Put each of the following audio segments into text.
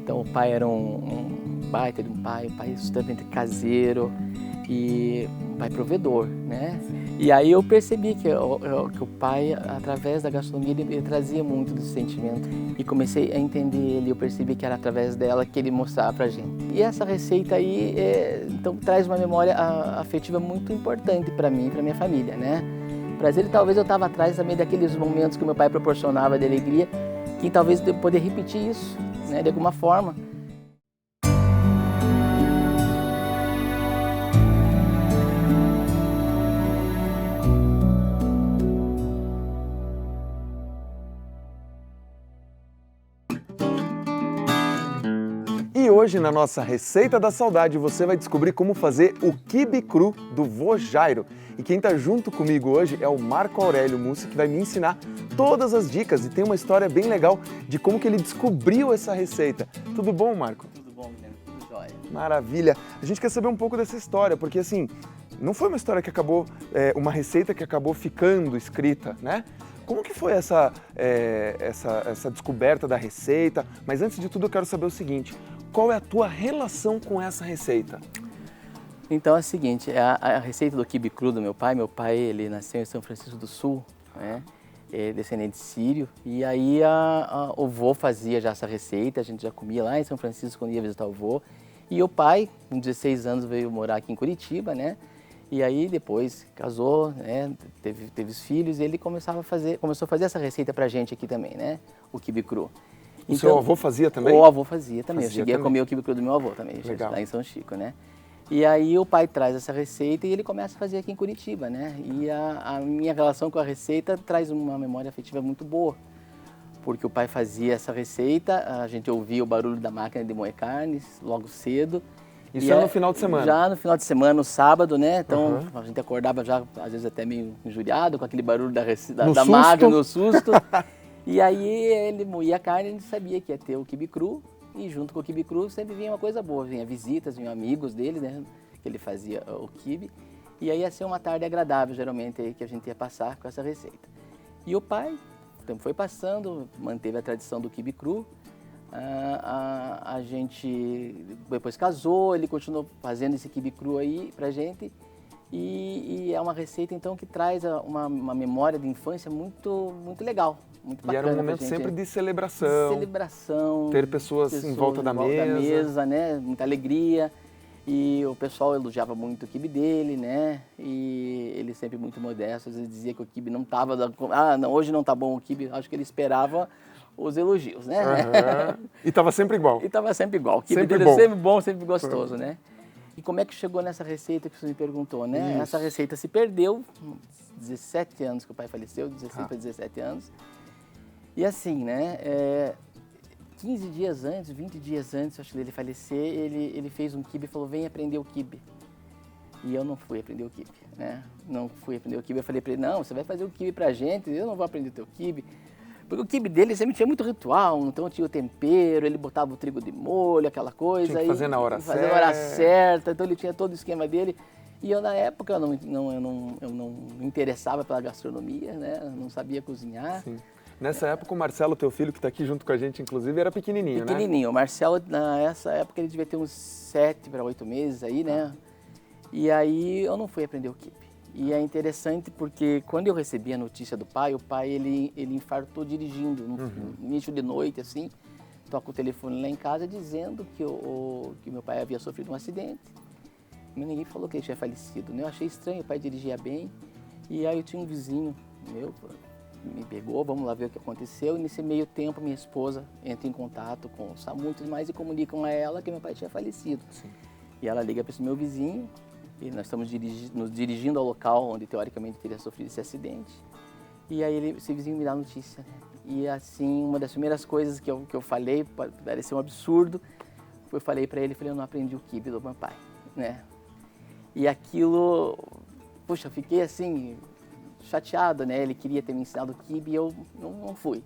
Então o pai era um baita de um pai extremamente caseiro e um pai provedor, né? E aí eu percebi que o pai, através da gastronomia, ele trazia muito desse sentimento. E comecei a entender ele, eu percebi que era através dela que ele mostrava pra gente. E essa receita aí, então, traz uma memória afetiva muito importante para mim e para minha família, né? Prazer, talvez eu estava atrás também daqueles momentos que meu pai proporcionava de alegria, que talvez eu poder repetir isso, né, de alguma forma. E hoje, na nossa Receita da Saudade, você vai descobrir como fazer o quibe cru do vô Jairo. E quem está junto comigo hoje é o Marco Aurélio Mussi, que vai me ensinar todas as dicas e tem uma história bem legal de como que ele descobriu essa receita. Tudo bom, Marco? Tudo bom, Guilherme? Tudo jóia. Maravilha! A gente quer saber um pouco dessa história, porque assim, não foi uma história que acabou, uma receita que acabou ficando escrita, né? Como que foi essa descoberta da receita? Mas antes de tudo eu quero saber o seguinte, qual é a tua relação com essa receita? Então é o seguinte, a receita do quibe cru do meu pai, ele nasceu em São Francisco do Sul, né? É descendente sírio, e aí o vô fazia já essa receita, a gente já comia lá em São Francisco quando ia visitar o vô. E o pai, com 16 anos, veio morar aqui em Curitiba, né? E aí depois casou, né? Teve os filhos e ele começou a fazer essa receita pra gente aqui também, né? O quibe cru. O seu avô fazia também? O avô fazia também, eu cheguei também. a comer o quibe cru do meu avô também, Legal. lá em São Chico, né? E aí o pai traz essa receita e ele começa a fazer aqui em Curitiba, né? E a minha relação com a receita traz uma memória afetiva muito boa. Porque o pai fazia essa receita, a gente ouvia o barulho da máquina de moer carnes logo cedo. Isso era no final de semana? Já no final de semana, no sábado, né? Então a gente acordava já, às vezes até meio injuriado com aquele barulho da máquina, no susto. E aí ele moía a carne e a gente sabia que ia ter o quibe cru. E junto com o quibe cru sempre vinha uma coisa boa, vinha visitas, vinham amigos dele, né? Que ele fazia o quibe. E aí ia ser uma tarde agradável, geralmente, aí, que a gente ia passar com essa receita. E o pai, o tempo foi passando, manteve a tradição do quibe cru. A gente depois casou, ele continuou fazendo esse quibe cru aí pra gente. E é uma receita, então, que traz uma memória de infância muito, muito legal. Muito bacana. E era um momento sempre de celebração. Celebração. Ter pessoas em volta da mesa. Né? Muita alegria. E o pessoal elogiava muito o quibe dele, né? E ele sempre muito modesto. Às vezes dizia que o quibe não estava... não, hoje não tá bom o quibe. Acho que ele esperava os elogios, né? E estava sempre igual. E estava sempre igual. O quibe sempre dele bom. sempre bom, sempre gostoso, né? E como é que chegou nessa receita que você me perguntou, né? Isso. Essa receita se perdeu, 17 anos que o pai faleceu, 16 para 17 anos. E assim, né, 15 dias antes, 20 dias antes, acho que dele falecer, ele fez um quibe e falou, vem aprender o quibe. E eu não fui aprender o quibe, né? Não fui aprender o quibe. Eu falei para ele, não, você vai fazer o quibe pra gente, eu não vou aprender o teu quibe. Porque o quibe dele sempre tinha muito ritual, então tinha o tempero, ele botava o trigo de molho, aquela coisa. Tinha que fazer na hora certa. Fazer na hora certa, então ele tinha todo o esquema dele. E eu, na época, eu não me interessava pela gastronomia, né? Eu não sabia cozinhar. Sim. Nessa época, o Marcelo, teu filho, que está aqui junto com a gente, inclusive, era pequenininho, né? Pequenininho. O Marcelo, nessa época, ele devia ter uns 7 para 8 meses aí, né? E aí eu não fui aprender o quibe. E é interessante porque quando eu recebi a notícia do pai, o pai ele infartou dirigindo, no início de noite, assim. Toca o telefone lá em casa dizendo que meu pai havia sofrido um acidente. Mas ninguém falou que ele tinha falecido, né? Eu achei estranho, o pai dirigia bem. E aí eu tinha um vizinho meu, me pegou, vamos lá ver o que aconteceu. E nesse meio tempo, minha esposa entra em contato com o SAMU e tudo mais e comunicam a ela que meu pai tinha falecido. Sim. E ela liga para esse meu vizinho e nós estamos nos dirigindo ao local onde teoricamente teria sofrido esse acidente. E aí esse vizinho me dá a notícia, né? E assim, uma das primeiras coisas que eu falei, parecia um absurdo, eu falei para ele, eu não aprendi o quibe do meu pai, né? E aquilo, puxa, fiquei assim, chateado, né? Ele queria ter me ensinado o quibe e eu não fui.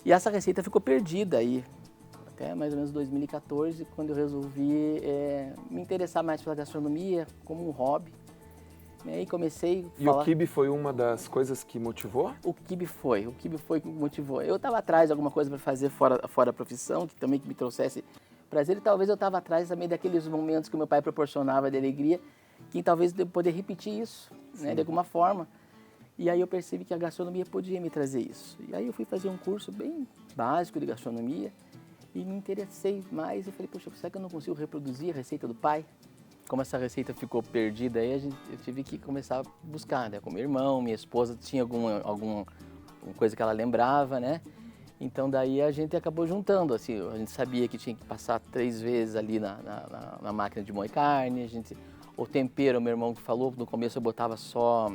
E essa receita ficou perdida aí, até mais ou menos 2014, quando eu resolvi me interessar mais pela gastronomia como um hobby. E aí comecei a E o quibe foi uma das coisas que motivou? O quibe foi que me motivou. Eu estava atrás de alguma coisa para fazer fora a profissão, que também que me trouxesse prazer, e talvez eu estava atrás também daqueles momentos que o meu pai proporcionava de alegria, que talvez eu poder repetir isso, né, de alguma forma. E aí eu percebi que a gastronomia podia me trazer isso. E aí eu fui fazer um curso bem básico de gastronomia e me interessei mais e falei, poxa, será que eu não consigo reproduzir a receita do pai? Como essa receita ficou perdida, aí eu tive que começar a buscar, né? Com meu irmão, minha esposa tinha alguma coisa que ela lembrava, né? Então daí a gente acabou juntando, assim, a gente sabia que tinha que passar 3 vezes ali na máquina de moer carne, o tempero, meu irmão que falou, no começo eu botava só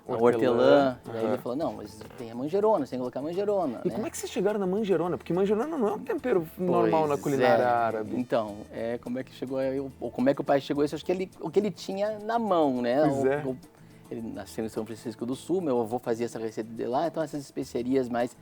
a hortelã, e aí ele falou, não, mas tem a manjerona, você tem que colocar a manjerona, E né? como é que vocês chegaram na manjerona? Porque manjerona não é um tempero normal na culinária árabe. Então, como é que chegou, ou como é que o pai chegou a isso? Acho que o que ele tinha na mão, né? Pois Ele nasceu em São Francisco do Sul, meu avô fazia essa receita de lá, então essas especiarias mais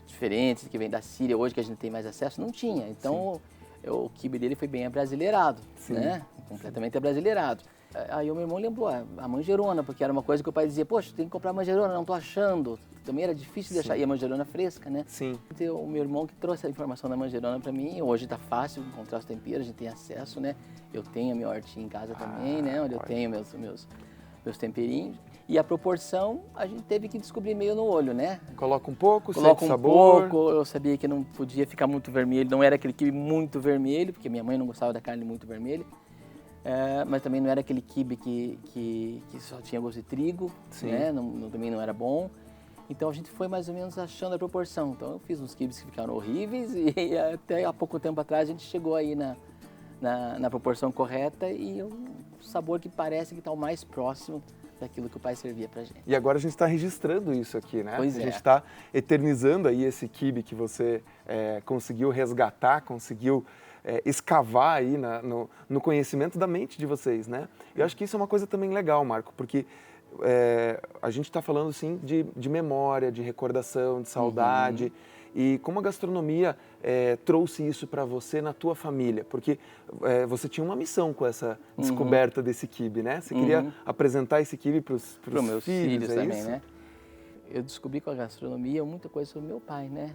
diferentes, que vêm da Síria hoje, que a gente tem mais acesso, não tinha. Então, o quibe dele foi bem abrasileirado, né? Completamente abrasileirado. Aí o meu irmão lembrou a manjerona, porque era uma coisa que o pai dizia, poxa, tem que comprar manjerona, não tô achando. Também era difícil de achar, e a manjerona fresca, né? Sim. Então, o meu irmão que trouxe a informação da manjerona para mim, hoje tá fácil encontrar os temperos, a gente tem acesso, né? Eu tenho a minha hortinha em casa também, né? Onde eu tenho meus temperinhos. E a proporção, a gente teve que descobrir meio no olho, né? Coloca um pouco, Coloca sente um sabor. pouco, eu sabia que não podia ficar muito vermelho, não era aquele quibe muito vermelho, porque minha mãe não gostava da carne muito vermelha. Mas também não era aquele quibe que só tinha gosto de trigo, né? Também não era bom. Então a gente foi mais ou menos achando a proporção. Então eu fiz uns quibes que ficaram horríveis e até há pouco tempo atrás a gente chegou aí na proporção correta e um sabor que parece que está o mais próximo daquilo que o pai servia pra gente. E agora a gente está registrando isso aqui, né? Pois a gente está eternizando aí esse quibe que você conseguiu resgatar, conseguiu escavar aí no conhecimento da mente de vocês, né? Eu acho que isso é uma coisa também legal, Marco, porque a gente está falando, assim, de memória, de recordação, de saudade, e como a gastronomia trouxe isso para você na tua família, porque você tinha uma missão com essa descoberta desse quibe, né? Você queria apresentar esse quibe para os meus filhos também, isso? né? Eu descobri com a gastronomia muita coisa sobre meu pai, né?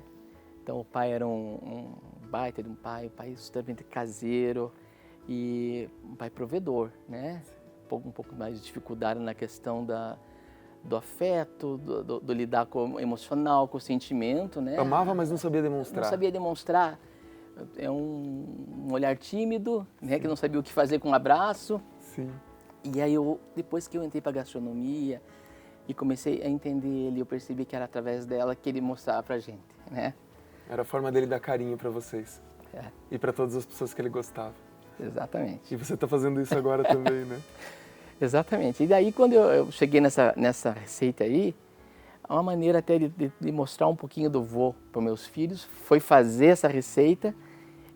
Então o pai era um baita de um pai extremamente caseiro e um pai provedor, né? Um pouco mais de dificuldade na questão do afeto, do lidar com o emocional, com o sentimento, né? Amava, mas não sabia demonstrar. Não sabia demonstrar. É um olhar tímido, né? Que não sabia o que fazer com um abraço. Sim. E aí depois que eu entrei para a gastronomia e comecei a entender ele, eu percebi que era através dela que ele mostrava pra gente, né? Era a forma dele dar carinho para vocês. E para todas as pessoas que ele gostava. Exatamente. E você está fazendo isso agora também, né? Exatamente. E daí, quando eu cheguei nessa receita aí, uma maneira até de mostrar um pouquinho do vô para meus filhos foi fazer essa receita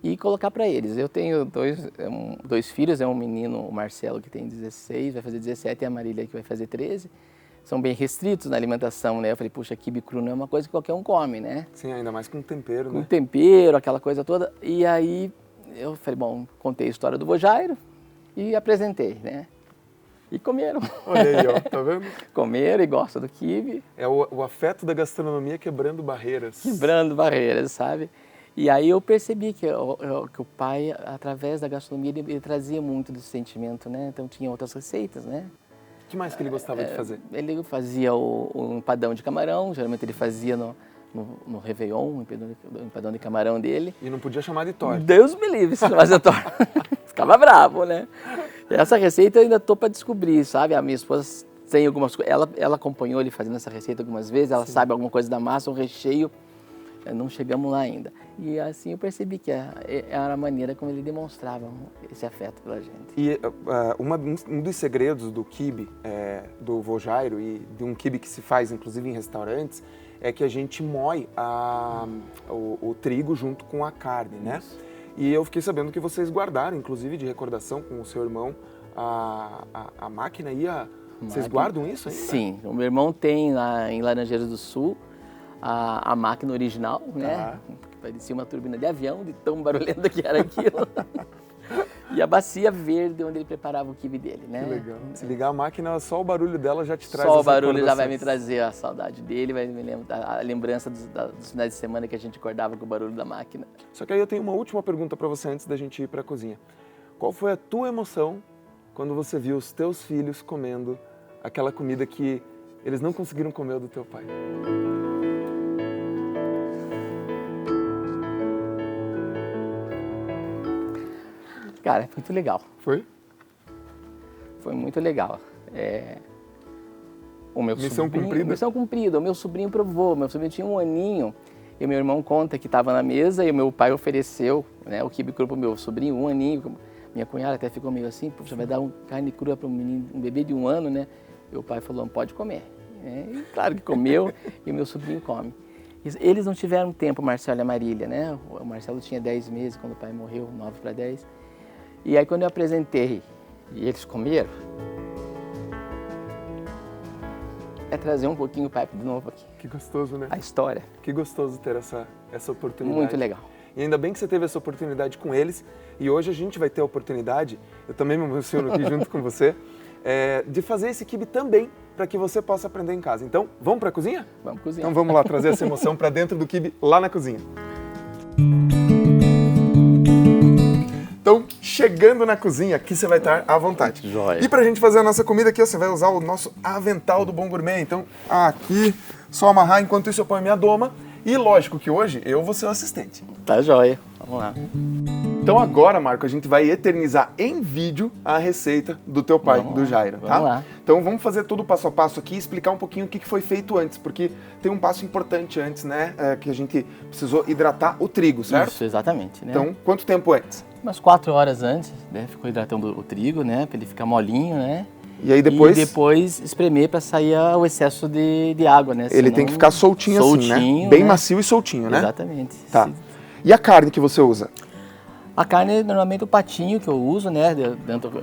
e colocar para eles. Eu tenho dois filhos, um menino, o Marcelo, que tem 16, vai fazer 17, e a Marília, que vai fazer 13. São bem restritos na alimentação, né? Eu falei, puxa, quibe cru não é uma coisa que qualquer um come, né? Sim, ainda mais com tempero, né? Com tempero, aquela coisa toda. E aí eu falei, bom, contei a história do vô Jairo e apresentei, né? E comeram. Olha aí, ó, tá vendo? Comeram e gostam do quibe. É o afeto da gastronomia quebrando barreiras. Quebrando barreiras, sabe? E aí eu percebi que o pai, através da gastronomia, ele trazia muito desse sentimento, né? Então tinha outras receitas, né? O que mais que ele gostava de fazer? Ele fazia o empadão de camarão, geralmente ele fazia no Réveillon, o empadão de camarão dele. E não podia chamar de torta. Deus me livre se chamasse de torta. Ficava bravo, né? Essa receita eu ainda estou para descobrir, sabe? A minha esposa tem algumas coisas, ela acompanhou ele fazendo essa receita algumas vezes, ela sabe alguma coisa da massa, o recheio, não chegamos lá ainda. E assim eu percebi que era a maneira como ele demonstrava esse afeto pela gente. E um dos segredos do quibe, do vô Jairo, e de um quibe que se faz inclusive em restaurantes, é que a gente moe o trigo junto com a carne, né? Isso. E eu fiquei sabendo que vocês guardaram, inclusive de recordação com o seu irmão, a máquina e Vocês guardam isso ainda? Sim, o meu irmão tem lá em Laranjeiras do Sul a máquina original, né? Que parecia uma turbina de avião, de tão barulhenta que era aquilo. E a bacia verde onde ele preparava o quibe dele, né? Que legal. Se ligar a máquina, só o barulho dela já te traz Só o as barulho já vai recordações. me trazer a saudade dele, vai me lembrar a lembrança dos finais de semana que a gente acordava com o barulho da máquina. Só que aí eu tenho uma última pergunta para você antes da gente ir para a cozinha. Qual foi a tua emoção quando você viu os teus filhos comendo aquela comida que eles não conseguiram comer do teu pai? Cara, foi muito legal. Foi? Foi muito legal. O meu Missão sobrinho, cumprida? Missão cumprida. O meu sobrinho provou. Meu sobrinho tinha 1 aninho e o meu irmão conta que estava na mesa e o meu pai ofereceu, né, o quibe cru pro meu sobrinho, 1 aninho. Minha cunhada até ficou meio assim, você vai dar carne crua para um menino, um bebê de 1 ano, né? Meu pai falou, pode comer. E claro que comeu e o meu sobrinho come. Eles não tiveram tempo, o Marcelo e a Marília, né? O Marcelo tinha 10 meses quando o pai morreu, 9 para 10. E aí quando eu apresentei e eles comeram, trazer um pouquinho o pai de novo aqui. Que gostoso, né? A história. Que gostoso ter essa oportunidade. Muito legal. E ainda bem que você teve essa oportunidade com eles. E hoje a gente vai ter a oportunidade, eu também me emociono aqui junto com você, de fazer esse quibe também para que você possa aprender em casa. Então, vamos para a cozinha? Vamos cozinhar. Então vamos lá trazer essa emoção para dentro do quibe lá na cozinha. Então, chegando na cozinha, aqui você vai estar à vontade. Joia. E pra gente fazer a nossa comida aqui, você vai usar o nosso avental do Bom Gourmet. Então, aqui, só amarrar, enquanto isso eu ponho minha doma. E lógico que hoje eu vou ser o assistente. Tá joia. Vamos lá. Então agora, Marco, a gente vai eternizar em vídeo a receita do teu pai, do Jairo, tá? Vamos lá. Então vamos fazer tudo passo a passo aqui e explicar um pouquinho o que foi feito antes, porque tem um passo importante antes, né? Que a gente precisou hidratar o trigo, certo? Isso, exatamente. Né? Então, quanto tempo antes? Umas 4 horas antes, né? Ficou hidratando o trigo, né? Para ele ficar molinho, né? E aí depois... E depois espremer para sair o excesso de água, né? Ele tem que ficar soltinho assim, né? Bem macio e soltinho, né? Exatamente. Tá. E a carne que você usa? A carne, normalmente o patinho que eu uso, né?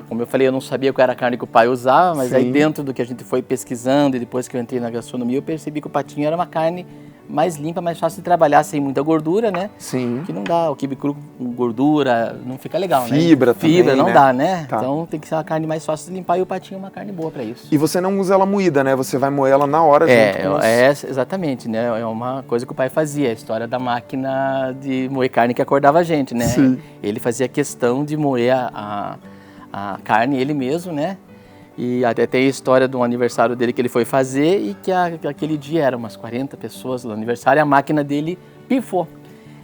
Como eu falei, eu não sabia qual era a carne que o pai usava, mas aí dentro do que a gente foi pesquisando e depois que eu entrei na gastronomia, eu percebi que o patinho era uma carne mais limpa, mais fácil de trabalhar, sem muita gordura, né? Sim. Que não dá, o quibe cru com gordura não fica legal, né? Fibra também, Fibra não né? dá, né? Tá. Então tem que ser uma carne mais fácil de limpar e o patinho é uma carne boa para isso. E você não usa ela moída, né? Você vai moer ela na hora junto com os... Exatamente, né? É uma coisa que o pai fazia, a história da máquina de moer carne que acordava a gente, né? Sim. Ele fazia questão de moer a carne ele mesmo, né? E até tem a história de um aniversário dele que ele foi fazer e que aquele dia eram umas 40 pessoas no aniversário e a máquina dele pifou.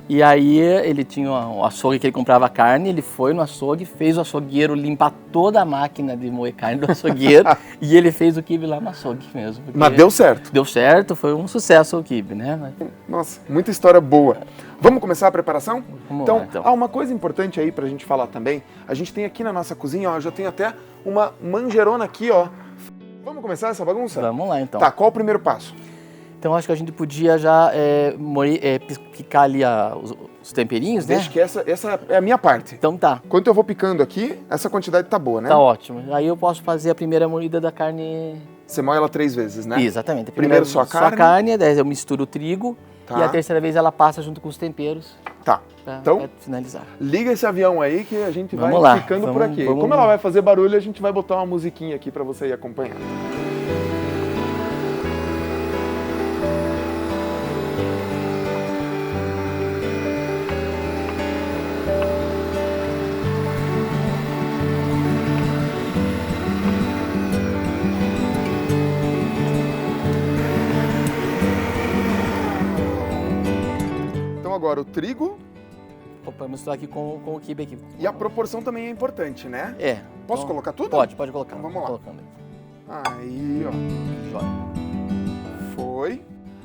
E aí ele tinha um açougue que ele comprava carne, ele foi no açougue, fez o açougueiro limpar toda a máquina de moer carne do açougueiro e ele fez o quibe lá no açougue mesmo. Mas deu certo. Deu certo, foi um sucesso o quibe, né? Nossa, muita história boa. Vamos começar a preparação? Vamos lá, então. Uma coisa importante aí pra gente falar também, a gente tem aqui na nossa cozinha, ó, já tem até uma manjerona aqui, ó. Vamos começar essa bagunça? Vamos lá, então. Tá, qual o primeiro passo? Então acho que a gente podia já picar ali os temperinhos, né? Deixa que essa é a minha parte. Então tá. Enquanto eu vou picando aqui, essa quantidade tá boa, né? Tá ótimo. Aí eu posso fazer a primeira moída da carne. Você moe ela 3 vezes, né? Exatamente. Primeiro só a carne. Só a carne, daí eu misturo o trigo. Tá. E a terceira vez ela passa junto com os temperos. Tá. Então, pra finalizar. Liga esse avião aí que a gente Vamos vai lá. ficando por aqui. Como ela vai fazer barulho, a gente vai botar uma musiquinha aqui pra você ir acompanhando. Agora o trigo. Opa, misturar aqui com o quibe aqui. E a proporção também é importante, né? É. Posso então, colocar tudo? Pode colocar. Então vamos lá. Colocando aí, ó. Joia. Foi.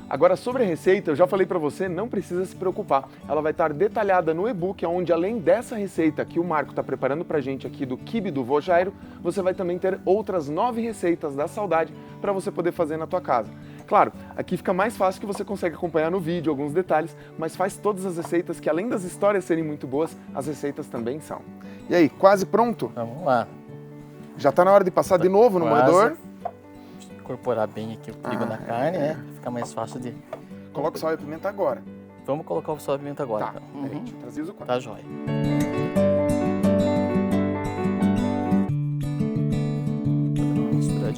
Agora, sobre a receita, eu já falei pra você, não precisa se preocupar. Ela vai estar detalhada no e-book, onde além dessa receita que o Marco está preparando pra gente aqui do quibe do vô Jairo, você vai também ter outras 9 receitas da saudade para você poder fazer na tua casa. Claro, aqui fica mais fácil que você consegue acompanhar no vídeo alguns detalhes, mas faz todas as receitas que, além das histórias serem muito boas, as receitas também são. E aí, quase pronto? Vamos lá. Já tá na hora de passar de novo no moedor? Incorporar bem aqui o trigo na carne, né? Fica mais fácil de... Coloca o sal e a pimenta agora. Vamos colocar o sal e a pimenta agora. Tá, então. deixa eu trazer o quadro. Tá joia.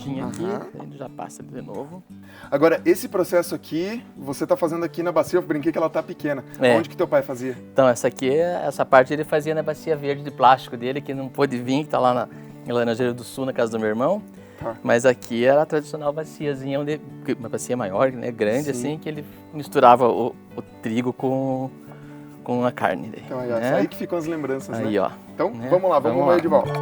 redondinha aqui, ele já passa de novo. Agora, esse processo aqui, você tá fazendo aqui na bacia, eu brinquei que ela tá pequena. Onde que teu pai fazia? Então, essa parte ele fazia na bacia verde de plástico dele, que não pôde vir, que tá lá em Laranjeira do Sul, na casa do meu irmão. Mas aqui era a tradicional baciazinha, uma bacia maior, né, grande, assim, que ele misturava o trigo com a carne dele. Então, né? Aí que ficam as lembranças, aí, né? Ó. Então, né? vamos lá, vamos moer de volta.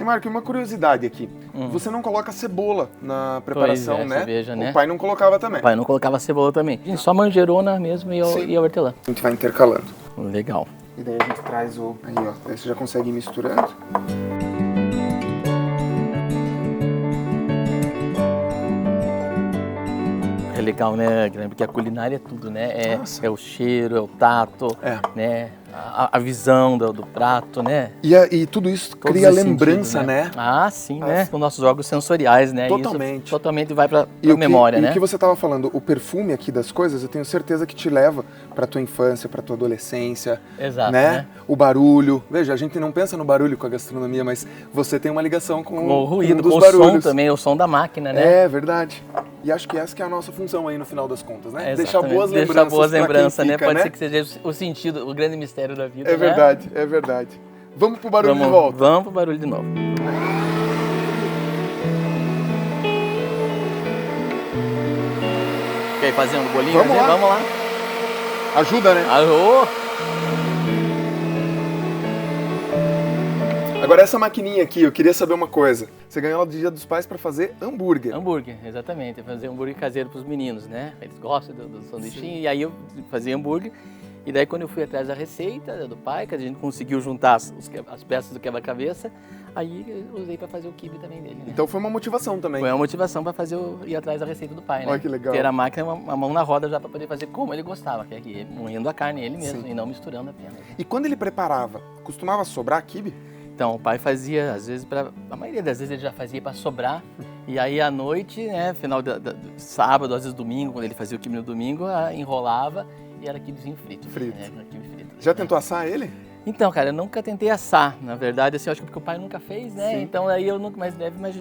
Marco, uma curiosidade aqui. Você não coloca cebola na preparação, né? Veja, né? O pai não colocava também. O pai não colocava cebola também. Só manjerona mesmo e a hortelã. A gente vai intercalando. Legal. E daí a gente traz o... Aí, ó. Aí você já consegue ir misturando. É legal, né, Guilherme? Porque a culinária é tudo, né? É o cheiro, é o tato, né? A visão do prato, né? E tudo isso cria lembrança, sentido, né? Ah, sim, né? Com nossos órgãos sensoriais, né? Totalmente. Isso totalmente vai pra memória, né? E o que você estava falando, o perfume aqui das coisas, eu tenho certeza que te leva pra tua infância, pra tua adolescência. Exato, né? O barulho. Veja, a gente não pensa no barulho com a gastronomia, mas você tem uma ligação com o ruído, com o barulhos. som também, o som da máquina, né? É verdade. E acho que essa que é a nossa função aí no final das contas, né? Exatamente. Deixar boas lembranças. Deixar boas lembranças, né? Pode ser que seja o sentido, o grande mistério da vida, É verdade, é verdade. Vamos pro barulho de volta. Vamos pro barulho de novo. Quer ir fazendo bolinho? Vamos lá. Vamos lá. Ajuda, né? Alô? Agora essa maquininha aqui, eu queria saber uma coisa. Você ganhou ela do Dia dos Pais para fazer hambúrguer. Hambúrguer, exatamente. Fazer hambúrguer caseiro para os meninos, né? Eles gostam do sanduichinho. E aí eu fazia hambúrguer. E daí quando eu fui atrás da receita do pai, que a gente conseguiu juntar as peças do quebra-cabeça, aí eu usei para fazer o quibe também dele, né? Então foi uma motivação também. Foi uma motivação para ir atrás da receita do pai, né? Olha que legal. Ter a máquina, uma mão na roda já para poder fazer como ele gostava, que é moendo a carne ele mesmo. Sim. E não misturando apenas. Né? E quando ele preparava, costumava sobrar quibe? Então, o pai fazia, às vezes, a maioria das vezes ele já fazia para sobrar. E aí, à noite, né, final do sábado, às vezes domingo, quando ele fazia o quibe no domingo, enrolava e era quibezinho frito. Frito. Né, quibe frito. Já tentou assar ele? Então, cara, eu nunca tentei assar, na verdade, assim, eu acho que porque o pai nunca fez, né? Sim. Então aí eu nunca, mas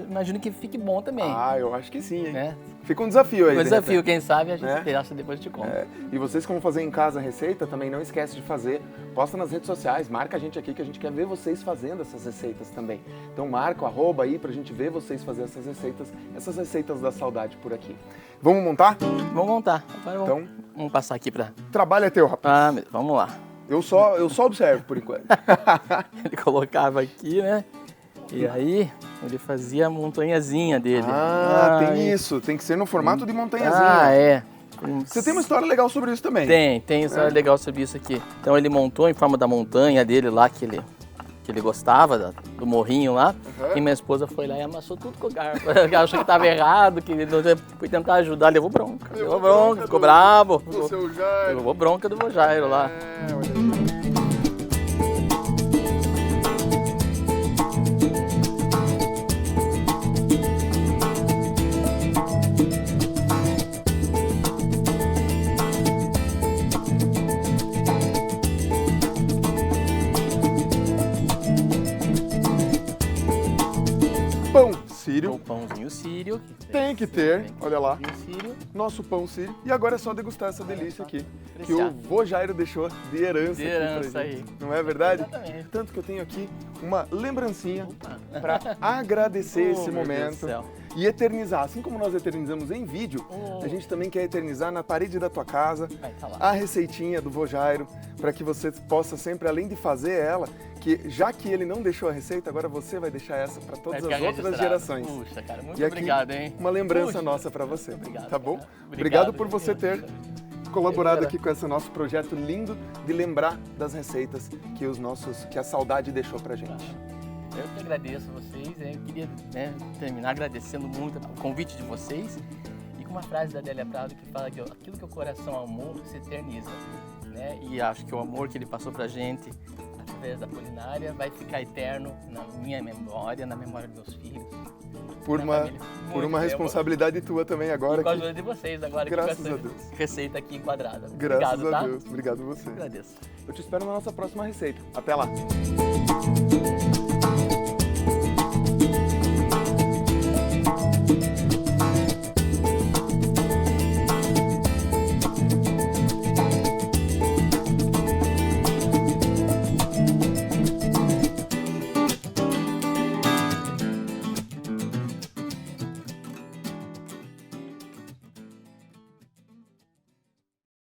imagino que fique bom também. Ah, eu acho que sim, hein? Né? Fica um desafio aí. Um desafio, quem sabe a gente testa depois de conta. E vocês, como fazer em casa a receita, também não esquece de fazer. Posta nas redes sociais, marca a gente aqui que a gente quer ver vocês fazendo essas receitas também. Então marca o @ aí pra gente ver vocês fazer essas receitas da saudade por aqui. Vamos montar? Vamos montar. Agora então, vamos passar aqui pra... Trabalho é teu, rapaz. Vamos lá. Eu só observo por enquanto. Ele colocava aqui, né? E aí ele fazia a montanhazinha dele. Tem isso. Tem que ser no formato de montanhazinha. É. Você tem uma história legal sobre isso também. Tem história legal sobre isso aqui. Então ele montou em forma da montanha dele lá, que ele gostava, do morrinho lá. E minha esposa foi lá e amassou tudo com o garfo. Ela achou que estava errado, que ele foi tentar ajudar, levou bronca. Ficou bravo. Levou bronca do vô Jairo lá. Pão sírio. O pãozinho sírio. Tem que ter, olha lá. Sírio. Nosso pão sírio. E agora é só degustar essa delícia aqui. Que o vô Jairo deixou de herança. De herança aí. Não é verdade? Exatamente. Tanto que eu tenho aqui uma lembrancinha para agradecer esse momento e eternizar. Assim como nós eternizamos em vídeo, a gente também quer eternizar na parede da tua casa a receitinha do vô Jairo, para que você possa sempre, além de fazer ela, que já que ele não deixou a receita, agora você vai deixar essa para todas as outras gerações. Puxa, cara, muito e aqui, obrigado, hein? Uma lembrança nossa para você. Obrigado, tá bom? Cara. Obrigado por você ter colaborado aqui com esse nosso projeto lindo de lembrar das receitas que a saudade deixou pra gente. Eu que agradeço a vocês, eu queria terminar agradecendo muito o convite de vocês e com uma frase da Adélia Prado que fala que aquilo que o coração amou se eterniza, né? E acho que o amor que ele passou pra gente através da culinária vai ficar eterno na minha memória, na memória dos meus filhos. Por uma responsabilidade tua também agora. E com a ajuda de vocês agora. Graças aqui com a Deus. Receita aqui enquadrada. Graças Obrigado, a tá? Deus. Obrigado a você. Agradeço. Eu te espero na nossa próxima receita. Até lá.